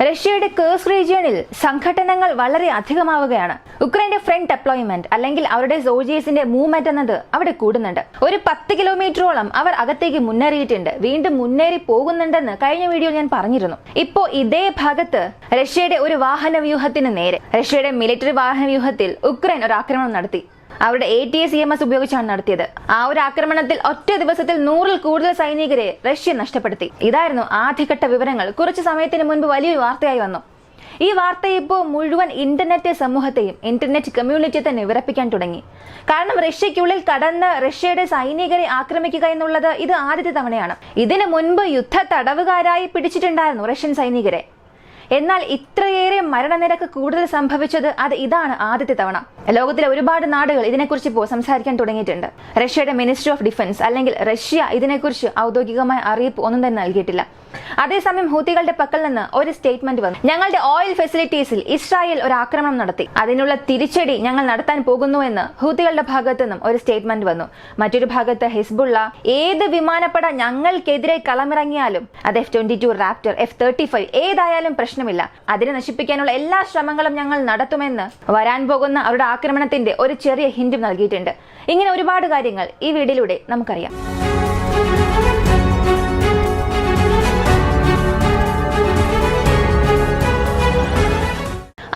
റഷ്യയുടെ കേഴ്സ് റീജിയണിൽ സംഘട്ടനങ്ങൾ വളരെ അധികമാവുകയാണ്. ഉക്രൈന്റെ ഫ്രണ്ട് ഡെപ്ലോയ്മെന്റ് അല്ലെങ്കിൽ അവരുടെ സോൾജേഴ്സിന്റെ മൂവ്മെന്റ് എന്നത് അവിടെ കൂടുന്നുണ്ട്. ഒരു 10 കിലോമീറ്ററോളം അവർ അകത്തേക്ക് മുന്നേറിയിട്ടുണ്ട്, വീണ്ടും മുന്നേറി പോകുന്നുണ്ടെന്ന് കഴിഞ്ഞ വീഡിയോ ഞാൻ പറഞ്ഞിരുന്നു. ഇപ്പോ ഇതേ ഭാഗത്ത് റഷ്യയുടെ ഒരു വാഹന വ്യൂഹത്തിന് നേരെ, റഷ്യയുടെ മിലിറ്ററി വാഹന വ്യൂഹത്തിൽ ഉക്രൈൻ ഒരു ആക്രമണം നടത്തി. അവരുടെ ATACMS ഉപയോഗിച്ചാണ് നടത്തിയത്. ആ ഒരു ആക്രമണത്തിൽ ഒറ്റ ദിവസത്തിൽ 100-ൽ കൂടുതൽ സൈനികരെ റഷ്യ നഷ്ടപ്പെടുത്തി. ഇതായിരുന്നു ആദ്യഘട്ട വിവരങ്ങൾ. കുറച്ചു സമയത്തിന് മുൻപ് വലിയൊരു വാർത്തയായി വന്നു. ഈ വാർത്ത ഇപ്പോൾ മുഴുവൻ ഇന്റർനെറ്റ് സമൂഹത്തെയും ഇന്റർനെറ്റ് കമ്മ്യൂണിറ്റിയെ തന്നെ വിറപ്പിക്കാൻ തുടങ്ങി. കാരണം റഷ്യയ്ക്കുള്ളിൽ കടന്ന് റഷ്യയുടെ സൈനികരെ ആക്രമിക്കുക എന്നുള്ളത് ഇത് ആദ്യത്തെ തവണയാണ്. ഇതിനു മുൻപ് യുദ്ധ തടവുകാരായി പിടിച്ചിട്ടുണ്ടായിരുന്നു റഷ്യൻ സൈനികരെ. എന്നാൽ ഇത്രയേറെ മരണനിരക്ക് കൂടുതൽ സംഭവിച്ചത് ഇതാണ് ആദ്യത്തെ തവണ. ലോകത്തിലെ ഒരുപാട് നാടുകൾ ഇതിനെക്കുറിച്ച് ഇപ്പോൾ സംസാരിക്കാൻ തുടങ്ങിയിട്ടുണ്ട്. റഷ്യയുടെ മിനിസ്ട്രി ഓഫ് ഡിഫൻസ് അല്ലെങ്കിൽ റഷ്യ ഇതിനെക്കുറിച്ച് ഔദ്യോഗികമായ അറിയിപ്പ് ഒന്നും തന്നെ നൽകിയിട്ടില്ല. അതേസമയം ഹൂത്തികളുടെ പക്കൽ നിന്ന് ഒരു സ്റ്റേറ്റ്മെന്റ് വന്നു. ഞങ്ങളുടെ ഓയിൽ ഫെസിലിറ്റീസിൽ ഇസ്രായേൽ ഒരു ആക്രമണം നടത്തി, അതിനുള്ള തിരിച്ചടി ഞങ്ങൾ നടത്താൻ പോകുന്നുവെന്ന് ഹൂത്തികളുടെ ഭാഗത്തു നിന്നും ഒരു സ്റ്റേറ്റ്മെന്റ് വന്നു. മറ്റൊരു ഭാഗത്ത് ഹിസ്ബുള്ള ഏത് വിമാനപ്പട ഞങ്ങൾക്കെതിരെ കളമിറങ്ങിയാലും അത് F-22 റാപ്റ്റർ, F-35 ഏതായാലും പ്രശ്നമില്ല, അതിനെ നശിപ്പിക്കാനുള്ള എല്ലാ ശ്രമങ്ങളും ഞങ്ങൾ നടത്തുമെന്ന് വരാൻ പോകുന്ന അവരുടെ ആക്രമണത്തിന്റെ ഒരു ചെറിയ ഹിന്റും നൽകിയിട്ടുണ്ട്. ഇങ്ങനെ ഒരുപാട് കാര്യങ്ങൾ ഈ വീഡിയോയിലൂടെ നമുക്കറിയാം.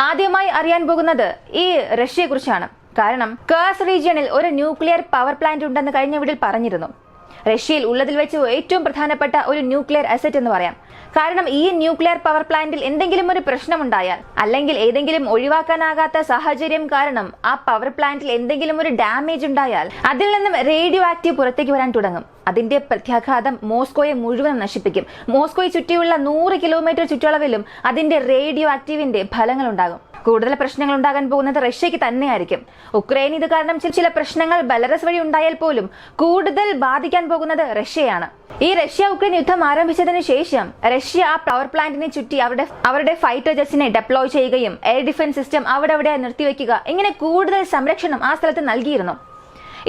ആദ്യമായി അറിയാൻ പോകുന്നത് ഈ റഷ്യയെ കുറിച്ചാണ്. കാരണം കേഴ്സ് റീജിയണിൽ ഒരു ന്യൂക്ലിയർ പവർ പ്ലാന്റ് ഉണ്ടെന്ന് കഴിഞ്ഞ വീഡിയോയിൽ പറഞ്ഞിരുന്നു. റഷ്യയിൽ ഉള്ളതിൽ വെച്ച് ഏറ്റവും പ്രധാനപ്പെട്ട ഒരു ന്യൂക്ലിയർ അസറ്റ് എന്ന് പറയാം. കാരണം ഈ ന്യൂക്ലിയർ പവർ പ്ലാന്റിൽ എന്തെങ്കിലും ഒരു പ്രശ്നമുണ്ടായാൽ അല്ലെങ്കിൽ ഏതെങ്കിലും ഒഴിവാക്കാനാകാത്ത സാഹചര്യം കാരണം ആ പവർ പ്ലാന്റിൽ എന്തെങ്കിലും ഒരു ഡാമേജ് ഉണ്ടായാൽ അതിൽ നിന്നും റേഡിയോ ആക്റ്റീവ് പുറത്തേക്ക് വരാൻ തുടങ്ങും. അതിന്റെ പ്രത്യാഘാതം മോസ്കോയെ മുഴുവൻ നശിപ്പിക്കും. മോസ്കോയെ ചുറ്റിയുള്ള 100 കിലോമീറ്റർ ചുറ്റളവിലും അതിന്റെ റേഡിയോ ആക്റ്റീവിന്റെ ഫലങ്ങൾ ഉണ്ടാകും. കൂടുതൽ പ്രശ്നങ്ങൾ ഉണ്ടാകാൻ പോകുന്നത് റഷ്യക്ക് തന്നെയായിരിക്കും. ഉക്രൈൻ ഇത് കാരണം ചില പ്രശ്നങ്ങൾ ബെലറസ് വഴി ഉണ്ടായാൽ പോലും കൂടുതൽ ബാധിക്കാൻ പോകുന്നത് റഷ്യയാണ്. ഈ റഷ്യ ഉക്രൈൻ യുദ്ധം ആരംഭിച്ചതിന് ശേഷം റഷ്യ ആ പവർ പ്ലാന്റിനെ ചുറ്റി അവരുടെ ഫൈറ്റർ ജെറ്റ്സിനെ ഡെപ്ലോയ് ചെയ്യുകയും എയർ ഡിഫൻസ് സിസ്റ്റം അവിടെ നിർത്തിവെക്കുക, ഇങ്ങനെ കൂടുതൽ സംരക്ഷണം ആ സ്ഥലത്ത് നൽകിയിരുന്നു.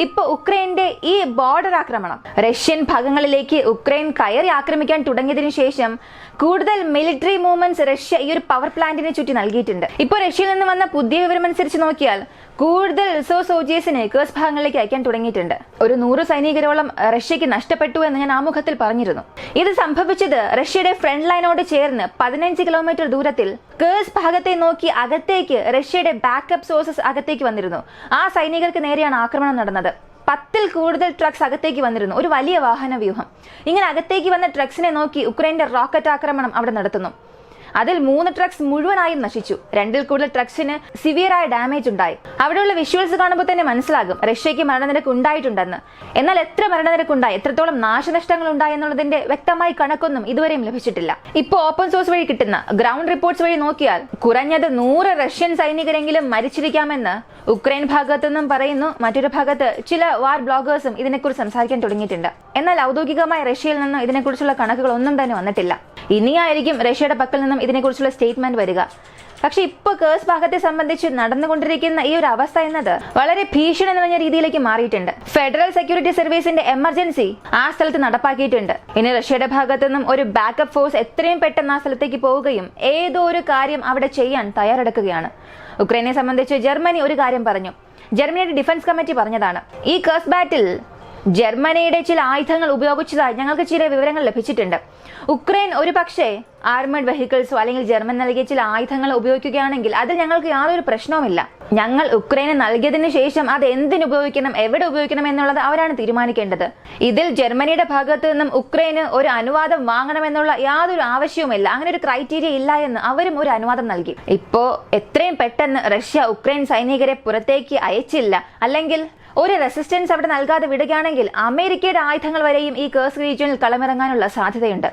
ഇപ്പൊ ഉക്രൈന്റെ ഈ ബോർഡർ ആക്രമണം, റഷ്യൻ ഭാഗങ്ങളിലേക്ക് ഉക്രൈൻ കയറി ആക്രമിക്കാൻ തുടങ്ങിയതിനു ശേഷം കൂടുതൽ മിലിറ്ററി മൂവ്മെന്റ്സ് റഷ്യ ഈ ഒരു പവർ പ്ലാന്റിനെ ചുറ്റി നൽകിയിട്ടുണ്ട്. ഇപ്പൊ റഷ്യയിൽ നിന്ന് വന്ന പുതിയ വിവരം അനുസരിച്ച് നോക്കിയാൽ കൂടുതൽ റിസോഴ്സ് സോൾജേഴ്സിനെ കേഴ്സ് ഭാഗങ്ങളിലേക്ക് അയക്കാൻ തുടങ്ങിയിട്ടുണ്ട്. ഒരു 100 സൈനികരോളം റഷ്യക്ക് നഷ്ടപ്പെട്ടു എന്ന് ഞാൻ ആമുഖത്തിൽ പറഞ്ഞിരുന്നു. ഇത് സംഭവിച്ചത് റഷ്യയുടെ ഫ്രണ്ട് ലൈനോട് ചേർന്ന് 15 കിലോമീറ്റർ ദൂരത്തിൽ കേഴ്സ് ഭാഗത്തെ നോക്കി അകത്തേക്ക് റഷ്യയുടെ ബാക്കപ്പ് സോഴ്സസ് അകത്തേക്ക് വന്നിരുന്നു. ആ സൈനികർക്ക് നേരെയാണ് ആക്രമണം നടന്നത്. 10-ൽ കൂടുതൽ ട്രക്സ് അകത്തേക്ക് വന്നിരുന്നു, ഒരു വലിയ വാഹന വ്യൂഹം. ഇങ്ങനെ അകത്തേക്ക് വന്ന ട്രക്സിനെ നോക്കി ഉക്രൈന്റെ റോക്കറ്റ് ആക്രമണം അവിടെ നടത്തുന്നു. അതിൽ 3 ട്രക്സ് മുഴുവനായും നശിച്ചു. 2-ൽ കൂടുതൽ ട്രക്സിന് സിവിയറായ ഡാമേജ് ഉണ്ടായി. അവിടെയുള്ള വിഷ്വൽസ് കാണുമ്പോൾ തന്നെ മനസ്സിലാകും റഷ്യക്ക് മരണനിരക്ക് ഉണ്ടായിട്ടുണ്ടെന്ന്. എന്നാൽ എത്ര മരണനിരക്ക് ഉണ്ടായി, എത്രത്തോളം നാശനഷ്ടങ്ങൾ ഉണ്ടായി എന്നുള്ളതിന്റെ വ്യക്തമായ കണക്കൊന്നും ഇതുവരെയും ലഭിച്ചിട്ടില്ല. ഇപ്പോൾ ഓപ്പൺ സോഴ്സ് വഴി കിട്ടുന്ന ഗ്രൗണ്ട് റിപ്പോർട്ട്സ് വഴി നോക്കിയാൽ കുറഞ്ഞത് 100 റഷ്യൻ സൈനികരെങ്കിലും മരിച്ചിരിക്കാമെന്ന് ഉക്രൈൻ ഭാഗത്തു നിന്നും പറയുന്നു. മറ്റൊരു ഭാഗത്ത് ചില വാർ ബ്ലോഗേഴ്സും ഇതിനെക്കുറിച്ച് സംസാരിക്കാൻ തുടങ്ങിയിട്ടുണ്ട്. എന്നാൽ ഔദ്യോഗികമായ റഷ്യയിൽ നിന്നും ഇതിനെക്കുറിച്ചുള്ള കണക്കുകൾ ഒന്നും തന്നെ വന്നിട്ടില്ല. ഇനിയായിരിക്കും റഷ്യയുടെ പക്കൽ നിന്നും ഇതിനെക്കുറിച്ചുള്ള സ്റ്റേറ്റ്മെന്റ് വരിക. പക്ഷെ ഇപ്പൊ കേഴ്സ് ഭാഗത്തെ സംബന്ധിച്ച് നടന്നുകൊണ്ടിരിക്കുന്ന ഈ ഒരു അവസ്ഥ എന്നത് വളരെ ഭീഷണി നിറഞ്ഞ രീതിയിലേക്ക് മാറിയിട്ടുണ്ട്. ഫെഡറൽ സെക്യൂരിറ്റി സർവീസിന്റെ എമർജൻസി ആ സ്ഥലത്ത് നടപ്പാക്കിയിട്ടുണ്ട്. ഇനി റഷ്യയുടെ ഭാഗത്തു നിന്നും ഒരു ബാക്കപ്പ് ഫോഴ്സ് എത്രയും പെട്ടെന്ന് ആ സ്ഥലത്തേക്ക് പോവുകയും ഏതോ ഒരു കാര്യം അവിടെ ചെയ്യാൻ തയ്യാറെടുക്കുകയാണ്. ഉക്രൈനെ സംബന്ധിച്ച് ജർമ്മനി ഒരു കാര്യം പറഞ്ഞു. ജർമ്മനിയുടെ ഡിഫൻസ് കമ്മിറ്റി പറഞ്ഞതാണ്, ഈ കേഴ്സ് ബാറ്റിൽ ജർമ്മനിയുടെ ചില ആയുധങ്ങൾ ഉപയോഗിച്ചതായി ഞങ്ങൾക്ക് ചില വിവരങ്ങൾ ലഭിച്ചിട്ടുണ്ട്. ഉക്രൈൻ ഒരു പക്ഷേ ആർമേഡ് വെഹിക്കിൾസോ അല്ലെങ്കിൽ ജർമ്മൻ നൽകിയ ചില ആയുധങ്ങൾ ഉപയോഗിക്കുകയാണെങ്കിൽ അതിൽ ഞങ്ങൾക്ക് യാതൊരു പ്രശ്നവുമില്ല. ഞങ്ങൾ ഉക്രൈന് നൽകിയതിനു ശേഷം അത് എന്തിനു ഉപയോഗിക്കണം, എവിടെ ഉപയോഗിക്കണം എന്നുള്ളത് അവരാണ് തീരുമാനിക്കേണ്ടത്. ഇതിൽ ജർമ്മനിയുടെ ഭാഗത്ത് നിന്നും ഉക്രൈന് ഒരു അനുവാദം വാങ്ങണമെന്നുള്ള യാതൊരു ആവശ്യവുമില്ല. അങ്ങനെ ഒരു ക്രൈറ്റീരിയ ഇല്ല എന്ന് അവരും ഒരു അനുവാദം നൽകി. ഇപ്പോ എത്രയും പെട്ടെന്ന് റഷ്യ ഉക്രൈൻ സൈനികരെ പുറത്തേക്ക് അയച്ചില്ല, അല്ലെങ്കിൽ ഒരു റെസിസ്റ്റൻസ് അവിടെ നൽകാതെ വിടുകയാണെങ്കിൽ അമേരിക്കയുടെ ആയുധങ്ങൾ വരെയും ഈ കേഴ്സ് റീജിയനിൽ കളമിറങ്ങാനുള്ള സാധ്യതയുണ്ട്.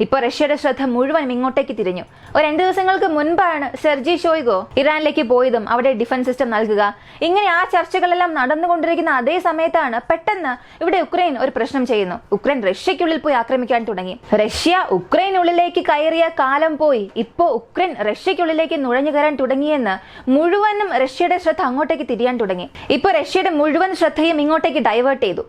ഇപ്പോൾ റഷ്യയുടെ ശ്രദ്ധ മുഴുവൻ ഇങ്ങോട്ടേക്ക് തിരിഞ്ഞു. ഒരു 2 ദിവസങ്ങൾക്ക് മുൻപാണ് സെർജി ഷോയ്ഗോ ഇറാനിലേക്ക് പോയതും അവിടെ ഡിഫൻസ് സിസ്റ്റം നൽകുക. ഇങ്ങനെ ആ ചർച്ചകളെല്ലാം നടന്നുകൊണ്ടിരിക്കുന്ന അതേ സമയത്താണ് പെട്ടെന്ന് ഇവിടെ ഉക്രൈൻ ഒരു പ്രശ്നം ചെയ്യുന്നു. ഉക്രൈൻ റഷ്യക്കുള്ളിൽ പോയി ആക്രമിക്കാൻ തുടങ്ങി. റഷ്യ ഉക്രൈനുള്ളിലേക്ക് കയറിയ കാലം പോയി. ഇപ്പോ ഉക്രൈൻ റഷ്യക്കുള്ളിലേക്ക് നുഴഞ്ഞു കയറാൻ തുടങ്ങിയെന്ന് മുഴുവനും റഷ്യയുടെ ശ്രദ്ധ അങ്ങോട്ടേക്ക് തിരിയാൻ തുടങ്ങി. ഇപ്പൊ റഷ്യയുടെ മുഴുവൻ ശ്രദ്ധയും ഇങ്ങോട്ടേക്ക് ഡൈവേർട്ട് ചെയ്തു.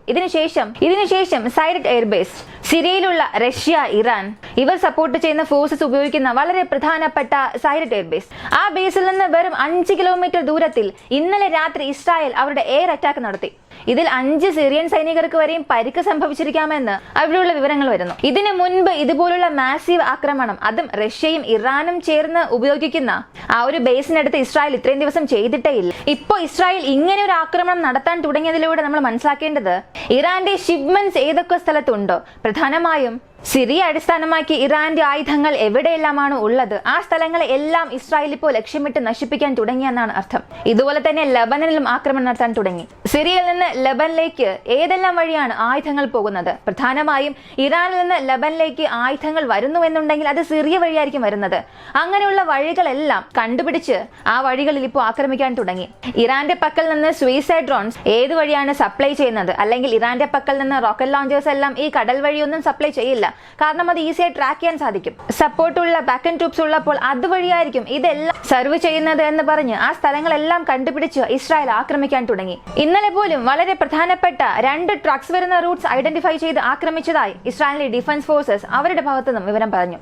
ഇതിനുശേഷം സൈററ്റ് എയർബേസ്, സിറിയയിലുള്ള റഷ്യ, ഇറാൻ, ഇവർ സപ്പോർട്ട് ചെയ്യുന്ന ഫോഴ്സസ് ഉപയോഗിക്കുന്ന വളരെ പ്രധാനപ്പെട്ട സൈററ്റ് എയർബേസ്. ആ ബേസിൽ നിന്ന് വെറും 5 കിലോമീറ്റർ ദൂരത്തിൽ ഇന്നലെ രാത്രി ഇസ്രായേൽ അവരുടെ എയർ അറ്റാക്ക് നടത്തി. ഇതിൽ 5 സിറിയൻ സൈനികർക്ക് വരെയും പരിക്ക് സംഭവിച്ചിരിക്കാമെന്ന് അവിടെയുള്ള വിവരങ്ങൾ വരുന്നു. ഇതിനു മുൻപ് ഇതുപോലുള്ള മാസീവ് ആക്രമണം, അതും റഷ്യയും ഇറാനും ചേർന്ന് ഉപയോഗിക്കുന്ന ആ ഒരു ബേസിനടുത്ത് ഇസ്രായേൽ ഇത്രയും ദിവസം ചെയ്തിട്ടേ ഇല്ല. ഇപ്പോൾ ഇസ്രായേൽ ഇങ്ങനെ ഒരു ആക്രമണം നടത്താൻ തുടങ്ങിയതിലൂടെ നമ്മൾ മനസ്സിലാക്കേണ്ടത് ഇറാന്റെ ഷിപ്മെന്റ്സ് ഏതൊക്കെ സ്ഥലത്തുണ്ടോ, പ്രധാനമായും സിറിയ അടിസ്ഥാനമാക്കി ഇറാന്റെ ആയുധങ്ങൾ എവിടെയെല്ലാമാണ് ഉള്ളത് ആ സ്ഥലങ്ങളെ എല്ലാം ഇസ്രായേൽ ഇപ്പോൾ ലക്ഷ്യമിട്ട് നശിപ്പിക്കാൻ തുടങ്ങിയെന്നാണ് അർത്ഥം. ഇതുപോലെ തന്നെ ലബനനിലും ആക്രമണം നടത്താൻ തുടങ്ങി. സിറിയയിൽ നിന്ന് ലബനിലേക്ക് ഏതെല്ലാം വഴിയാണ് ആയുധങ്ങൾ പോകുന്നത്? പ്രധാനമായും ഇറാനിൽ നിന്ന് ലബനിലേക്ക് ആയുധങ്ങൾ വരുന്നുവെന്നുണ്ടെങ്കിൽ അത് സിറിയ വഴിയായിരിക്കും വരുന്നത്. അങ്ങനെയുള്ള വഴികളെല്ലാം കണ്ടുപിടിച്ച് ആ വഴികളിൽ ഇപ്പോൾ ആക്രമിക്കാൻ തുടങ്ങി. ഇറാന്റെ പക്കൽ നിന്ന് സൂയിസൈഡ് ഡ്രോൺസ് ഏത് വഴിയാണ് സപ്ലൈ ചെയ്യുന്നത്? അല്ലെങ്കിൽ ഇറാന്റെ പക്കൽ നിന്ന് റോക്കറ്റ് ലോഞ്ചേഴ്സ് എല്ലാം ഈ കടൽ വഴിയൊന്നും സപ്ലൈ ചെയ്യില്ല, കാരണം അത് ഈസിയായി ട്രാക്ക് ചെയ്യാൻ സാധിക്കും. സപ്പോർട്ടുള്ള ബാക്ക് ആൻഡ് ട്രൂപ്സ് ഉള്ളപ്പോൾ അതുവഴിയായിരിക്കും ഇതെല്ലാം സർവ് ചെയ്യുന്നത് എന്ന് പറഞ്ഞ് ആ സ്ഥലങ്ങളെല്ലാം കണ്ടുപിടിച്ച് ഇസ്രായേൽ ആക്രമിക്കാൻ തുടങ്ങി. ഇന്നലെ പോലും വളരെ പ്രധാനപ്പെട്ട 2 ട്രക്സ് വരുന്ന റൂട്ട്സ് ഐഡന്റിഫൈ ചെയ്ത് ആക്രമിച്ചതായി ഇസ്രായേലിലെ ഡിഫൻസ് ഫോഴ്സസ് അവരുടെ ഭാഗത്തു നിന്നും വിവരം പറഞ്ഞു.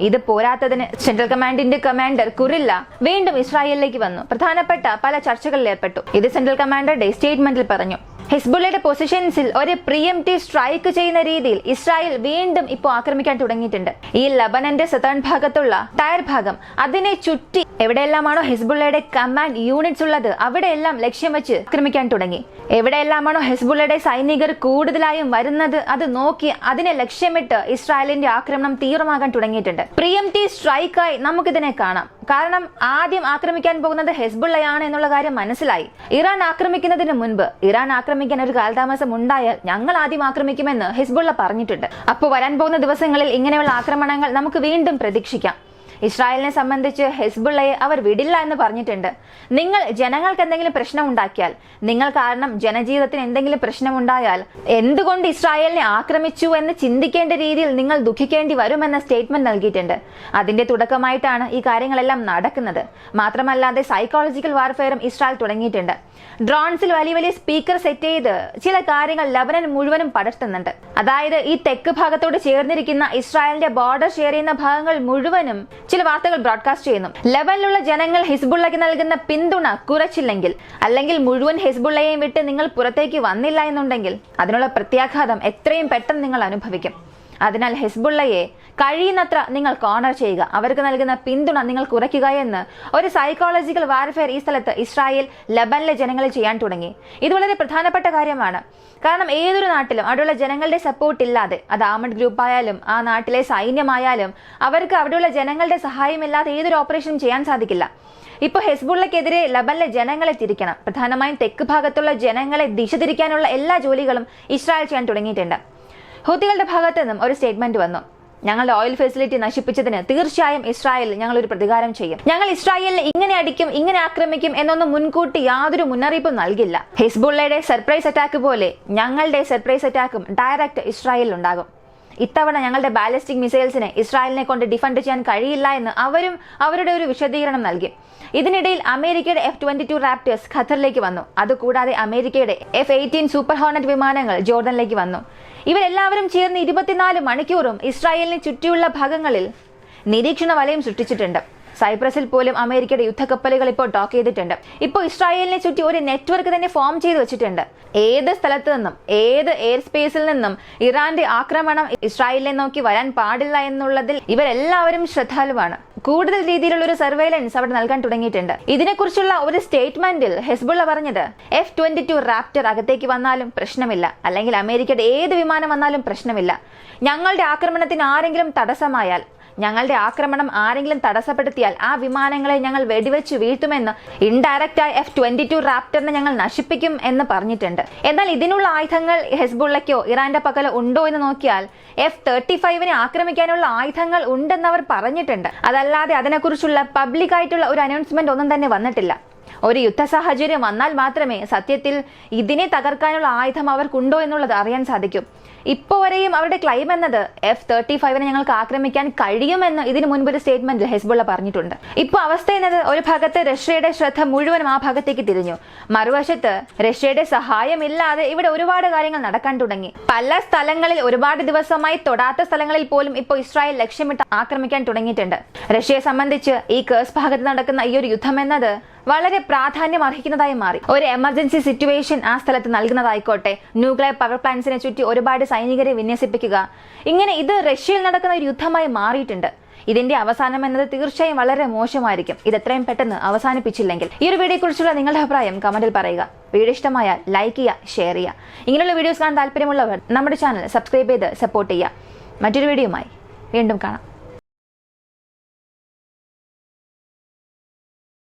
ഇത് പോരാത്തതിന് സെൻട്രൽ കമാൻഡിന്റെ കമാൻഡർ കുറില്ല വീണ്ടും ഇസ്രായേലിലേക്ക് വന്നു പ്രധാനപ്പെട്ട പല ചർച്ചകളിൽ ഏർപ്പെട്ടു. ഇത് സെൻട്രൽ കമാൻഡറുടെ സ്റ്റേറ്റ്മെന്റിൽ പറഞ്ഞു. ഹിസ്ബുള്ളയുടെ പൊസിഷൻസിൽ ഒരു പ്രിയംപ്റ്റീവ് സ്ട്രൈക്ക് ചെയ്യുന്ന രീതിയിൽ ഇസ്രായേൽ വീണ്ടും ഇപ്പോൾ ആക്രമിക്കാൻ തുടങ്ങിയിട്ടുണ്ട്. ഈ ലബനന്റെ സതേൺ ഭാഗത്തുള്ള ടയർ ഭാഗം അതിനെ ചുറ്റി എവിടെയെല്ലാമാണോ ഹിസ്ബുള്ളയുടെ കമാൻഡ് യൂണിറ്റ്സ് ഉള്ളത് അവിടെയെല്ലാം ലക്ഷ്യം വെച്ച് ആക്രമിക്കാൻ തുടങ്ങി. എവിടെയെല്ലാമാണോ ഹിസ്ബുള്ളയുടെ സൈനികർ കൂടുതലായും വരുന്നത് അത് നോക്കി അതിനെ ലക്ഷ്യമിട്ട് ഇസ്രായേലിന്റെ ആക്രമണം തീവ്രമാകാൻ തുടങ്ങിയിട്ടുണ്ട്. പ്രിയംപ്റ്റീവ് സ്ട്രൈക്കായി നമുക്കിതിനെ കാണാം. കാരണം ആദ്യം ആക്രമിക്കാൻ പോകുന്നത് ഹെസ്ബുള്ളയാണ് എന്നുള്ള കാര്യം മനസ്സിലായി. ഇറാൻ ആക്രമിക്കുന്നതിന് മുൻപ് ഇറാൻ ആക്രമിക്കാൻ ഒരു കാലതാമസം ഉണ്ടായാൽ ഞങ്ങൾ ആദ്യം ആക്രമിക്കുമെന്ന് ഹിസ്ബുള്ള പറഞ്ഞിട്ടുണ്ട്. അപ്പോൾ വരാൻ പോകുന്ന ദിവസങ്ങളിൽ ഇങ്ങനെയുള്ള ആക്രമണങ്ങൾ നമുക്ക് വീണ്ടും പ്രതീക്ഷിക്കാം. ഇസ്രായേലിനെ സംബന്ധിച്ച് ഹെസ്ബുള്ളയെ അവർ വിടില്ല എന്ന് പറഞ്ഞിട്ടുണ്ട്. നിങ്ങൾ ജനങ്ങൾക്ക് എന്തെങ്കിലും പ്രശ്നം ഉണ്ടാക്കിയാൽ, നിങ്ങൾ കാരണം ജനജീവിതത്തിന് എന്തെങ്കിലും പ്രശ്നമുണ്ടായാൽ എന്തുകൊണ്ട് ഇസ്രായേലിനെ ആക്രമിച്ചു എന്ന് ചിന്തിക്കേണ്ട രീതിയിൽ നിങ്ങൾ ദുഃഖിക്കേണ്ടി വരുമെന്ന സ്റ്റേറ്റ്മെന്റ് നൽകിയിട്ടുണ്ട്. അതിന്റെ തുടക്കമായിട്ടാണ് ഈ കാര്യങ്ങളെല്ലാം നടക്കുന്നത്. മാത്രമല്ലാതെ സൈക്കോളജിക്കൽ വാർഫെയറും ഇസ്രായേൽ തുടങ്ങിയിട്ടുണ്ട്. ഡ്രോൺസിൽ വലിയ വലിയ സ്പീക്കർ സെറ്റ് ചെയ്ത് ചില കാര്യങ്ങൾ ലബനൻ മുഴുവനും പടർത്തുന്നുണ്ട്. അതായത് ഈ തെക്ക് ഭാഗത്തോട് ചേർന്നിരിക്കുന്ന ഇസ്രായേലിന്റെ ബോർഡർ ഷെയർ ചെയ്യുന്ന ഭാഗങ്ങൾ മുഴുവനും ചില വാർത്തകൾ ബ്രോഡ്കാസ്റ്റ് ചെയ്യുന്നു. ലബനിലുള്ള ജനങ്ങൾ ഹിസ്ബുള്ളയ്ക്ക് നൽകുന്ന പിന്തുണ കുറച്ചില്ലെങ്കിൽ, അല്ലെങ്കിൽ മുഴുവൻ ഹിസ്ബുള്ളയെയും വിട്ട് നിങ്ങൾ പുറത്തേക്ക് വന്നില്ല എന്നുണ്ടെങ്കിൽ അതിനുള്ള പ്രത്യാഘാതം എത്രയും പെട്ടെന്ന് നിങ്ങൾ അനുഭവിക്കും. അതിനാൽ ഹിസ്ബുള്ളയെ കഴിയുന്നത്ര നിങ്ങൾ കോർണർ ചെയ്യുക, അവർക്ക് നൽകുന്ന പിന്തുണ നിങ്ങൾ കുറയ്ക്കുക എന്ന് ഒരു സൈക്കോളജിക്കൽ വാർഫെയർ ഈ സ്ഥലത്ത് ഇസ്രായേൽ ലബനിലെ ജനങ്ങളെ ചെയ്യാൻ തുടങ്ങി. ഇത് വളരെ പ്രധാനപ്പെട്ട കാര്യമാണ്. കാരണം ഏതൊരു നാട്ടിലും അവിടെയുള്ള ജനങ്ങളുടെ സപ്പോർട്ട് ഇല്ലാതെ, അത് ആർമഡ് ഗ്രൂപ്പ് ആയാലും ആ നാട്ടിലെ സൈന്യമായാലും, അവർക്ക് അവിടെയുള്ള ജനങ്ങളുടെ സഹായമില്ലാതെ ഏതൊരു ഓപ്പറേഷനും ചെയ്യാൻ സാധിക്കില്ല. ഇപ്പോൾ ഹെസ്ബുള്ളക്കെതിരെ ലബനിലെ ജനങ്ങളെ തിരിക്കണം. പ്രധാനമായും തെക്ക് ഭാഗത്തുള്ള ജനങ്ങളെ ദിശ തിരിക്കാനുള്ള എല്ലാ ജോലികളും ഇസ്രായേൽ ചെയ്യാൻ തുടങ്ങിയിട്ടുണ്ട്. ഹൂത്തികളുടെ ഭാഗത്തു നിന്നും ഒരു സ്റ്റേറ്റ്മെന്റ് വന്നു. ഞങ്ങളുടെ ഓയിൽ ഫെസിലിറ്റി നശിപ്പിച്ചതിന് തീർച്ചയായും ഇസ്രായേൽ ഞങ്ങൾ ഒരു പ്രതികാരം ചെയ്യും. ഞങ്ങൾ ഇസ്രായേലിനെ ഇങ്ങനെ അടിക്കും, ഇങ്ങനെ ആക്രമിക്കും എന്നൊന്നും മുൻകൂട്ടി യാതൊരു മുന്നറിയിപ്പും നൽകില്ല. ഹിസ്ബുള്ളയുടെ സർപ്രൈസ് അറ്റാക്ക് പോലെ ഞങ്ങളുടെ സർപ്രൈസ് അറ്റാക്കും ഡയറക്റ്റ് ഇസ്രായേലിൽ ഉണ്ടാകും. ഇത്തവണ ഞങ്ങളുടെ ബാലിസ്റ്റിക് മിസൈൽസിനെ ഇസ്രായേലിനെ കൊണ്ട് ഡിഫൻഡ് ചെയ്യാൻ കഴിയില്ല എന്ന് അവരും അവരുടെ ഒരു വിശദീകരണം നൽകി. ഇതിനിടയിൽ അമേരിക്കയുടെ F-22 റാപ്റ്റേഴ്സ് ഖത്തറിലേക്ക് വന്നു. അതുകൂടാതെ അമേരിക്കയുടെ F-18 സൂപ്പർ ഹോർണറ്റ് വിമാനങ്ങൾ ജോർദനിലേക്ക് വന്നു. ഇവരെല്ലാവരും ചേർന്ന് 24 മണിക്കൂറും ഇസ്രായേലിനെ ചുറ്റിയുള്ള ഭാഗങ്ങളിൽ നിരീക്ഷണ വലയം സൃഷ്ടിച്ചിട്ടുണ്ട്. സൈപ്രസിൽ പോലും അമേരിക്കയുടെ യുദ്ധക്കപ്പലുകൾ ഇപ്പോൾ ഡോക്ക് ചെയ്തിട്ടുണ്ട്. ഇപ്പോൾ ഇസ്രായേലിനെ ചുറ്റി ഒരു നെറ്റ്വർക്ക് തന്നെ ഫോം ചെയ്ത് വെച്ചിട്ടുണ്ട്. ഏത് സ്ഥലത്ത് നിന്നും, ഏത് എയർ സ്പേസിൽ നിന്നും ഇറാന്റെ ആക്രമണം ഇസ്രായേലിനെ നോക്കി വരാൻ പാടില്ല എന്നുള്ളതിൽ ഇവരെല്ലാവരും ശ്രദ്ധാലുവാണ്. കൂടുതൽ രീതിയിലുള്ള ഒരു സർവൈലൻസ് അവിടെ നൽകാൻ തുടങ്ങിയിട്ടുണ്ട്. ഇതിനെക്കുറിച്ചുള്ള ഒരു സ്റ്റേറ്റ്മെന്റിൽ ഹെസ്ബുള്ള പറഞ്ഞത്, F-22 റാപ്റ്റർ അകത്തേക്ക് വന്നാലും പ്രശ്നമില്ല, അല്ലെങ്കിൽ അമേരിക്കയുടെ ഏത് വിമാനം വന്നാലും പ്രശ്നമില്ല. ഞങ്ങളുടെ ആക്രമണത്തിന് ആരെങ്കിലും തടസ്സമായാൽ, ഞങ്ങളുടെ ആക്രമണം ആരെങ്കിലും തടസ്സപ്പെടുത്തിയാൽ ആ വിമാനങ്ങളെ ഞങ്ങൾ വെടിവെച്ച് വീഴ്ത്തുമെന്ന് ഇൻഡയറക്റ്റായി F-22 റാപ്റ്ററിനെ ഞങ്ങൾ നശിപ്പിക്കും എന്ന് പറഞ്ഞിട്ടുണ്ട്. എന്നാൽ ഇതിനുള്ള ആയുധങ്ങൾ ഹെസ്ബുള്ളയ്ക്കോ ഇറാന്റെ പക്കലോ ഉണ്ടോ എന്ന് നോക്കിയാൽ F-35 ആക്രമിക്കാനുള്ള ആയുധങ്ങൾ ഉണ്ടെന്ന് അവർ പറഞ്ഞിട്ടുണ്ട്. അതല്ലാതെ അതിനെക്കുറിച്ചുള്ള പബ്ലിക് ആയിട്ടുള്ള ഒരു അനൗൺസ്മെന്റ് ഒന്നും തന്നെ വന്നിട്ടില്ല. ഒരു യുദ്ധ സാഹചര്യം വന്നാൽ മാത്രമേ സത്യത്തിൽ ഇതിനെ തകർക്കാനുള്ള ആയുധം അവർക്കുണ്ടോ എന്നുള്ളത് അറിയാൻ സാധിക്കും. ഇപ്പോൾ വരെയും അവരുടെ ക്ലെയിം എന്നത് F-35 ഞങ്ങൾക്ക് ആക്രമിക്കാൻ കഴിയുമെന്ന് ഇതിനു മുൻപ് ഒരു സ്റ്റേറ്റ്മെന്റ് ഹെസ്ബുള്ള പറഞ്ഞിട്ടുണ്ട്. ഇപ്പോൾ അവസ്ഥ എന്നത് ഒരു ഭാഗത്ത് റഷ്യയുടെ ശ്രദ്ധ മുഴുവനും ആ ഭാഗത്തേക്ക് തിരിഞ്ഞു, മറുവശത്ത് റഷ്യയുടെ സഹായമില്ലാതെ ഇവിടെ ഒരുപാട് കാര്യങ്ങൾ നടക്കാൻ തുടങ്ങി. പല സ്ഥലങ്ങളിൽ ഒരുപാട് ദിവസമായി തൊടാത്ത സ്ഥലങ്ങളിൽ പോലും ഇപ്പോൾ ഇസ്രായേൽ ലക്ഷ്യമിട്ട് ആക്രമിക്കാൻ തുടങ്ങിയിട്ടുണ്ട്. റഷ്യയെ സംബന്ധിച്ച് ഈ കേഴ്സ് ഭാഗത്ത് നടക്കുന്ന ഈ ഒരു യുദ്ധം എന്നത് വളരെ പ്രാധാന്യം അർഹിക്കുന്നതായി മാറി. ഒരു എമർജൻസി സിറ്റുവേഷൻ ആ സ്ഥലത്ത് നൽകുന്നതായിക്കോട്ടെ, ന്യൂക്ലിയർ പവർ പ്ലാന്റ്സിനെ ചുറ്റി ഒരുപാട് സൈനികരെ വിന്യസിപ്പിക്കുക, ഇങ്ങനെ ഇത് റഷ്യയിൽ നടക്കുന്ന ഒരു യുദ്ധമായി മാറിയിട്ടുണ്ട്. ഇതിന്റെ അവസാനം എന്നത് തീർച്ചയായും വളരെ മോശമായിരിക്കും ഇത് എത്രയും പെട്ടെന്ന് അവസാനിപ്പിച്ചില്ലെങ്കിൽ. ഈ ഒരു വീഡിയോയെ കുറിച്ചുള്ള നിങ്ങളുടെ അഭിപ്രായം കമന്റിൽ പറയുക. വീഡിയോ ഇഷ്ടമായാൽ ലൈക്ക് ചെയ്യുക, ഷെയർ ചെയ്യുക. ഇങ്ങനെയുള്ള വീഡിയോസ് കാണാൻ താല്പര്യമുള്ളവർ നമ്മുടെ ചാനൽ സബ്സ്ക്രൈബ് ചെയ്ത് സപ്പോർട്ട് ചെയ്യുക. മറ്റൊരു വീഡിയോയുമായി വീണ്ടും കാണാം.